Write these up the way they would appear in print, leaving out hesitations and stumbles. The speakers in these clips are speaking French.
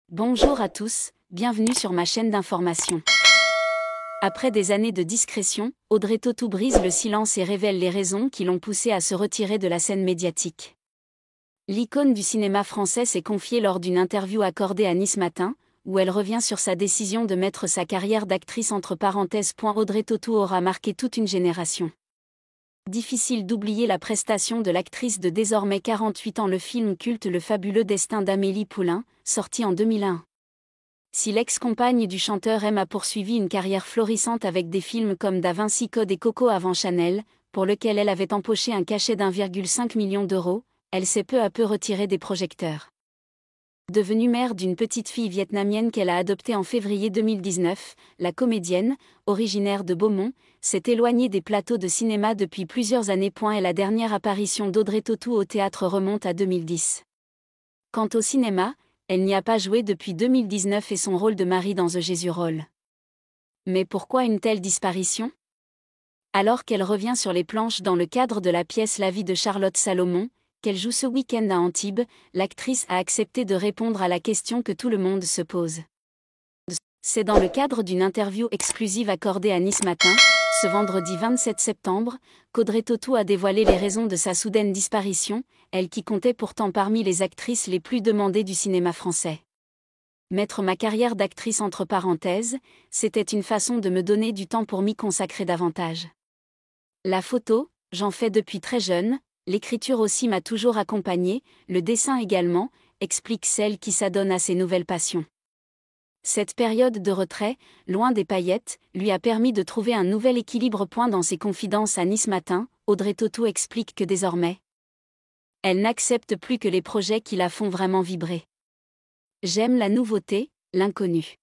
Bonjour à tous, bienvenue sur ma chaîne d'information. Après des années de discrétion, Audrey Tautou brise le silence et révèle les raisons qui l'ont poussée à se retirer de la scène médiatique. L'icône du cinéma français s'est confiée lors d'une interview accordée à Nice Matin, où elle revient sur sa décision de mettre sa carrière d'actrice entre parenthèses. Audrey Tautou aura marqué toute une génération. Difficile d'oublier la prestation de l'actrice de désormais 48 ans. Le film culte Le fabuleux destin d'Amélie Poulain, sorti en 2001. Si l'ex-compagne du chanteur M a poursuivi une carrière florissante avec des films comme Da Vinci Code et Coco avant Chanel, pour lequel elle avait empoché un cachet d'1,5 million d'euros, elle s'est peu à peu retirée des projecteurs. Devenue mère d'une petite fille vietnamienne qu'elle a adoptée en février 2019, la comédienne, originaire de Beaumont, s'est éloignée des plateaux de cinéma depuis plusieurs années. Et la dernière apparition d'Audrey Tautou au théâtre remonte à 2010. Quant au cinéma, elle n'y a pas joué depuis 2019 et son rôle de Marie dans The Jesus Roll. Mais pourquoi une telle disparition ? Alors qu'elle revient sur les planches dans le cadre de la pièce La vie de Charlotte Salomon, qu'elle joue ce week-end à Antibes, l'actrice a accepté de répondre à la question que tout le monde se pose. C'est dans le cadre d'une interview exclusive accordée à Nice Matin, ce vendredi 27 septembre, qu'Audrey Tautou a dévoilé les raisons de sa soudaine disparition, elle qui comptait pourtant parmi les actrices les plus demandées du cinéma français. Mettre ma carrière d'actrice entre parenthèses, c'était une façon de me donner du temps pour m'y consacrer davantage. La photo, j'en fais depuis très jeune, l'écriture aussi m'a toujours accompagnée, le dessin également, explique celle qui s'adonne à ses nouvelles passions. Cette période de retrait, loin des paillettes, lui a permis de trouver un nouvel équilibre. Dans ses confidences à Nice Matin, Audrey Tautou explique que désormais, elle n'accepte plus que les projets qui la font vraiment vibrer. J'aime la nouveauté, l'inconnu.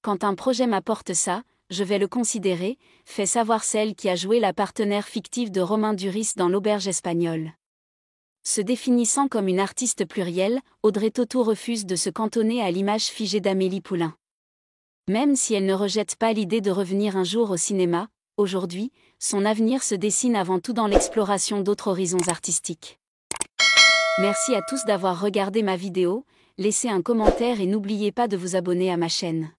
Quand un projet m'apporte ça, je vais le considérer, fait savoir celle qui a joué la partenaire fictive de Romain Duris dans L'Auberge espagnole. Se définissant comme une artiste plurielle, Audrey Tautou refuse de se cantonner à l'image figée d'Amélie Poulain. Même si elle ne rejette pas l'idée de revenir un jour au cinéma, aujourd'hui, son avenir se dessine avant tout dans l'exploration d'autres horizons artistiques. Merci à tous d'avoir regardé ma vidéo, laissez un commentaire et n'oubliez pas de vous abonner à ma chaîne.